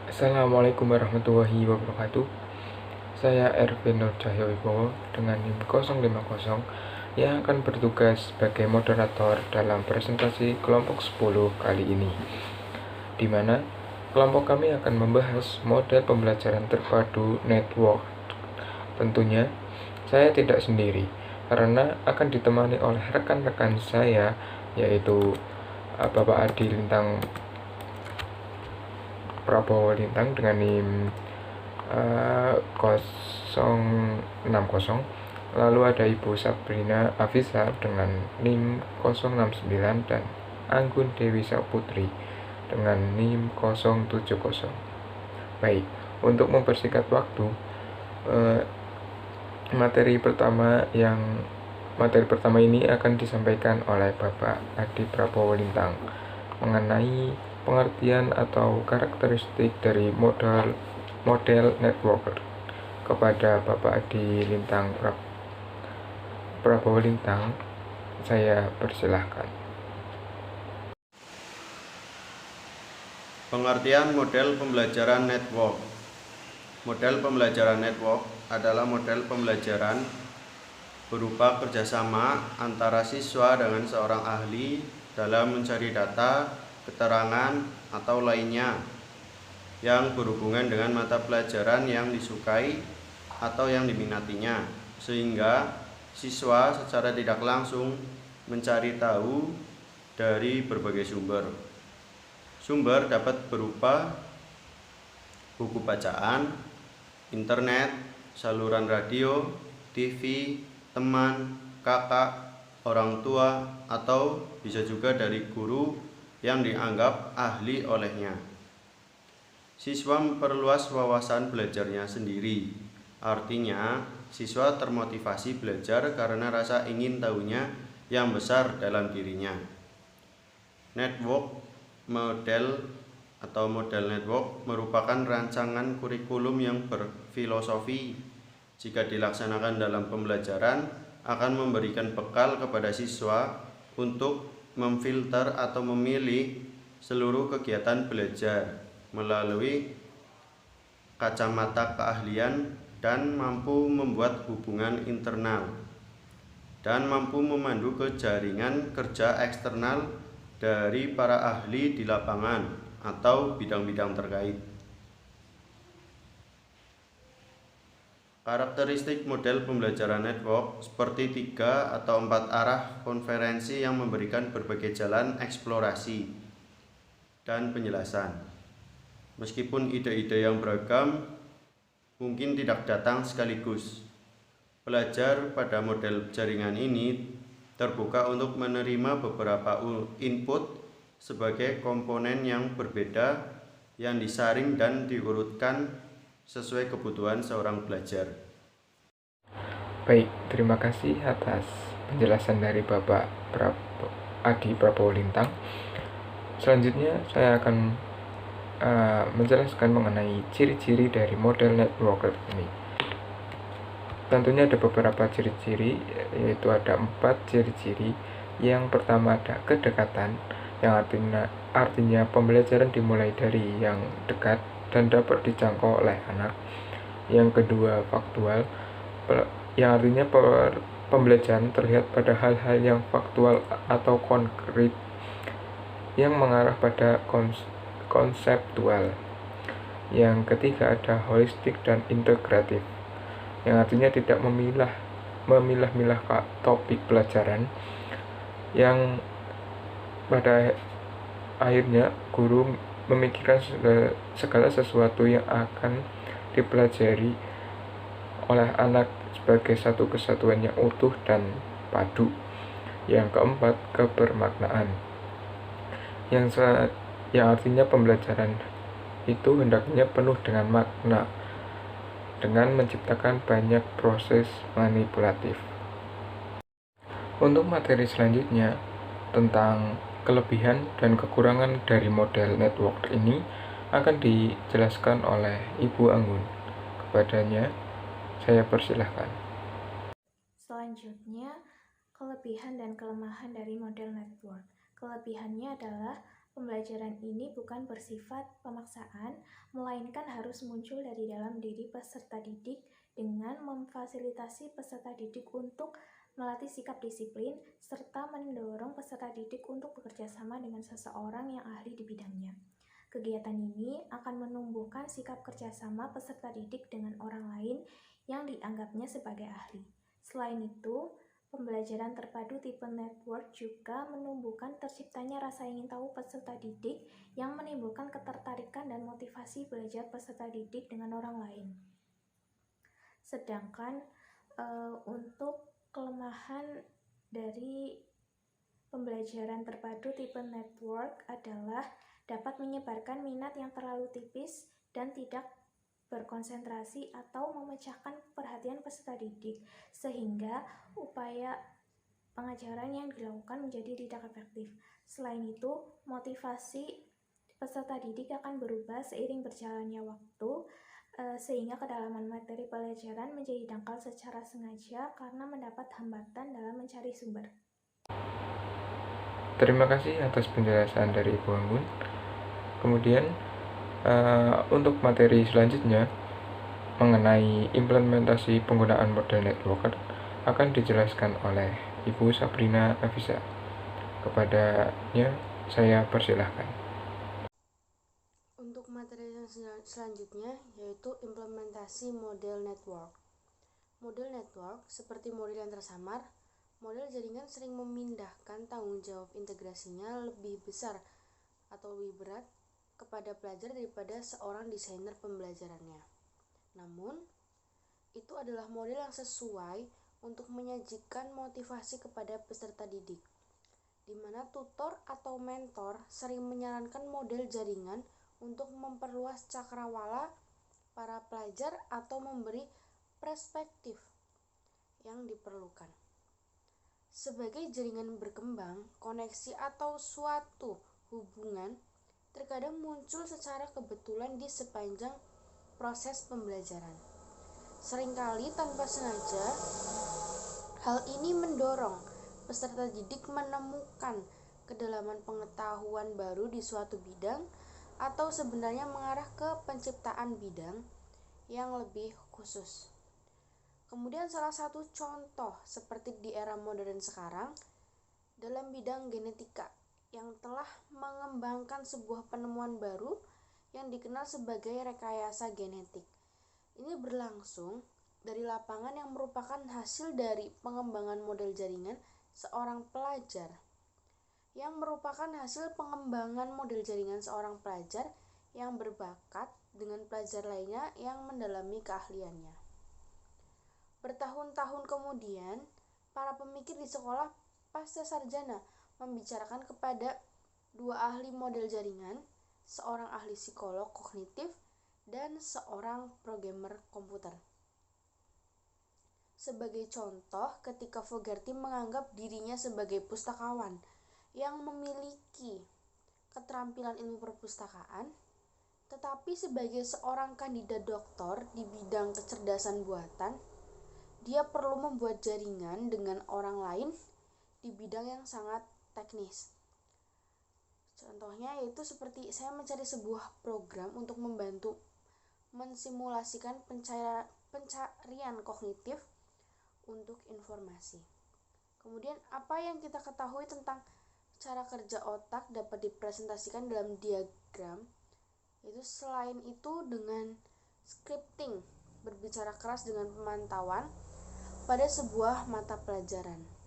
Assalamualaikum warahmatullahi wabarakatuh. Saya Ervin Nur Cahyo Wibowo dengan NIM 050 yang akan bertugas sebagai moderator dalam presentasi kelompok 10 kali ini, di mana kelompok kami akan membahas model pembelajaran terpadu network. Tentunya saya tidak sendiri karena akan ditemani oleh rekan-rekan saya, yaitu Bapak Adi Lintang Prabowo Lintang dengan NIM 060, lalu ada Ibu Sabrina Afisa dengan NIM 069 dan Anggun Dewi Saputri dengan NIM 070. Baik, untuk mempersingkat waktu, materi pertama ini akan disampaikan oleh Bapak Adi Prabowo Lintang mengenai pengertian atau karakteristik dari model networker. Kepada Bapak Adi Lintang Prabowo Lintang, saya persilahkan. Pengertian model pembelajaran network. Model pembelajaran network adalah model pembelajaran berupa kerjasama antara siswa dengan seorang ahli dalam mencari data, keterangan, atau lainnya yang berhubungan dengan mata pelajaran yang disukai atau yang diminatinya, sehingga siswa secara tidak langsung mencari tahu dari berbagai sumber. Sumber dapat berupa buku bacaan, internet, saluran radio, TV, teman, kakak, orang tua, atau bisa juga dari guru yang dianggap ahli olehnya. Siswa memperluas wawasan belajarnya sendiri. Artinya, siswa termotivasi belajar karena rasa ingin tahunya yang besar dalam dirinya. Model network merupakan rancangan kurikulum yang berfilosofi. Jika dilaksanakan dalam pembelajaran, akan memberikan bekal kepada siswa untuk memfilter atau memilih seluruh kegiatan belajar melalui kacamata keahlian dan mampu membuat hubungan internal dan mampu memandu ke jaringan kerja eksternal dari para ahli di lapangan atau bidang-bidang terkait. Karakteristik model pembelajaran network seperti 3 atau 4 arah konferensi yang memberikan berbagai jalan eksplorasi dan penjelasan. Meskipun ide-ide yang beragam mungkin tidak datang sekaligus. Pelajar pada model jaringan ini terbuka untuk menerima beberapa input sebagai komponen yang berbeda yang disaring dan diurutkan sesuai kebutuhan seorang pelajar. Baik, terima kasih atas penjelasan dari Bapak Adi Prabowo Lintang. Selanjutnya saya akan menjelaskan mengenai ciri-ciri dari model networker ini. Tentunya ada beberapa ciri-ciri, yaitu ada 4 ciri-ciri. Yang pertama ada kedekatan, yang artinya pembelajaran dimulai dari yang dekat dan dapat dijangkau oleh anak. Yang kedua faktual, yang artinya pembelajaran terlihat pada hal-hal yang faktual atau konkret yang mengarah pada konseptual. Yang ketiga ada holistik dan integratif, yang artinya tidak memilah-milah topik pelajaran, yang pada akhirnya guru memikirkan segala sesuatu yang akan dipelajari oleh anak sebagai satu kesatuan yang utuh dan padu. Yang keempat, kebermaknaan, yang artinya pembelajaran itu hendaknya penuh dengan makna dengan menciptakan banyak proses manipulatif. Untuk materi selanjutnya tentang kelebihan dan kekurangan dari model network ini akan dijelaskan oleh Ibu Anggun. Kepadanya saya persilahkan. Selanjutnya, kelebihan dan kelemahan dari model network. Kelebihannya adalah Pembelajaran ini bukan bersifat pemaksaan, melainkan harus muncul dari dalam diri peserta didik dengan memfasilitasi peserta didik untuk melatih sikap disiplin, serta mendorong peserta didik untuk bekerja sama dengan seseorang yang ahli di bidangnya. Kegiatan ini akan menumbuhkan sikap kerjasama peserta didik dengan orang lain yang dianggapnya sebagai ahli. Selain itu, pembelajaran terpadu tipe network juga menumbuhkan terciptanya rasa ingin tahu peserta didik yang menimbulkan ketertarikan dan motivasi belajar peserta didik dengan orang lain. Sedangkan untuk kelemahan dari pembelajaran terpadu tipe network adalah dapat menyebarkan minat yang terlalu tipis dan tidak berkonsentrasi atau memecahkan perhatian peserta didik, sehingga upaya pengajaran yang dilakukan menjadi tidak efektif. Selain itu, motivasi peserta didik akan berubah seiring berjalannya waktu, sehingga kedalaman materi pelajaran menjadi dangkal secara sengaja karena mendapat hambatan dalam mencari sumber. Terima kasih atas penjelasan dari Ibu Anggun. Kemudian untuk materi selanjutnya mengenai implementasi penggunaan model network akan dijelaskan oleh Ibu Sabrina Afisa. Kepadanya saya persilahkan. Untuk materi yang selanjutnya yaitu implementasi model network. Model network seperti model yang tersamar, model jaringan sering memindahkan tanggung jawab integrasinya lebih besar atau lebih berat kepada pelajar daripada seorang desainer pembelajarannya. Namun, itu adalah model yang sesuai untuk menyajikan motivasi kepada peserta didik, di mana tutor atau mentor sering menyarankan model jaringan untuk memperluas cakrawala para pelajar atau memberi perspektif yang diperlukan. Sebagai jaringan berkembang, koneksi atau suatu hubungan terkadang muncul secara kebetulan di sepanjang proses pembelajaran. Seringkali tanpa sengaja, hal ini mendorong peserta didik menemukan kedalaman pengetahuan baru di suatu bidang atau sebenarnya mengarah ke penciptaan bidang yang lebih khusus. Kemudian salah satu contoh seperti di era modern sekarang dalam bidang genetika yang telah mengembangkan sebuah penemuan baru yang dikenal sebagai rekayasa genetik. Ini berlangsung dari lapangan yang merupakan hasil dari pengembangan model jaringan seorang pelajar yang merupakan hasil pengembangan model jaringan seorang pelajar yang berbakat dengan pelajar lainnya yang mendalami keahliannya. Bertahun-tahun kemudian, para pemikir di sekolah pasca sarjana membicarakan kepada dua ahli model jaringan, seorang ahli psikolog kognitif dan seorang programmer komputer. Sebagai contoh, ketika Fogarty menganggap dirinya sebagai pustakawan yang memiliki keterampilan ilmu perpustakaan, tetapi sebagai seorang kandidat doktor di bidang kecerdasan buatan, dia perlu membuat jaringan dengan orang lain di bidang yang sangat teknis. Contohnya yaitu seperti saya mencari sebuah program untuk membantu mensimulasikan pencarian kognitif untuk informasi. Kemudian apa yang kita ketahui tentang cara kerja otak dapat dipresentasikan dalam diagram, yaitu selain itu dengan scripting, berbicara keras dengan pemantauan pada sebuah mata pelajaran.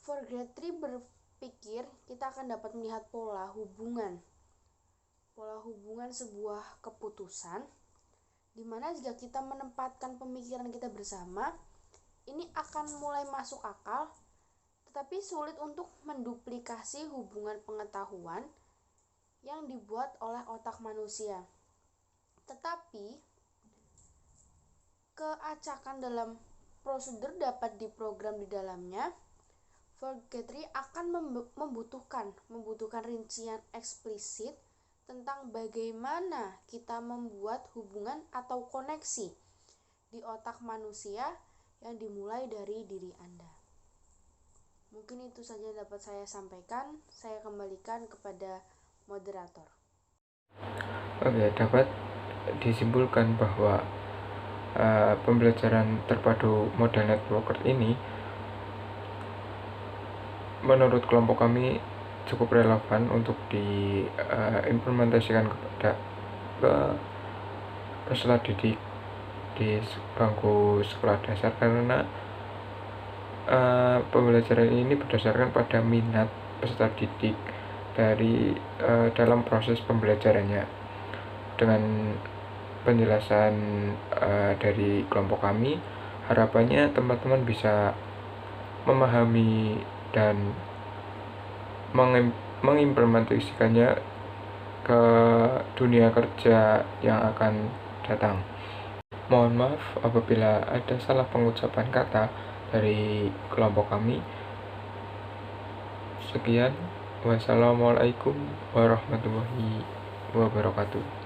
Fogarty berpikir kita akan dapat melihat pola hubungan sebuah keputusan, di mana jika kita menempatkan pemikiran kita bersama, ini akan mulai masuk akal, tetapi sulit untuk menduplikasi hubungan pengetahuan yang dibuat oleh otak manusia. Tetapi, keacakan dalam prosedur dapat diprogram di dalamnya. Fogarty akan membutuhkan rincian eksplisit tentang bagaimana kita membuat hubungan atau koneksi di otak manusia yang dimulai dari diri Anda. Mungkin itu saja dapat saya sampaikan. Saya kembalikan kepada moderator. Oke, dapat disimpulkan bahwa pembelajaran terpadu model networker ini menurut kelompok kami cukup relevan untuk diimplementasikan kepada peserta didik di bangku sekolah dasar, karena pembelajaran ini berdasarkan pada minat peserta didik dalam proses pembelajarannya. Dengan penjelasan dari kelompok kami, harapannya teman-teman bisa memahami dan mengimplementasikannya ke dunia kerja yang akan datang. Mohon maaf apabila ada salah pengucapan kata dari kelompok kami. Sekian, wassalamualaikum warahmatullahi wabarakatuh.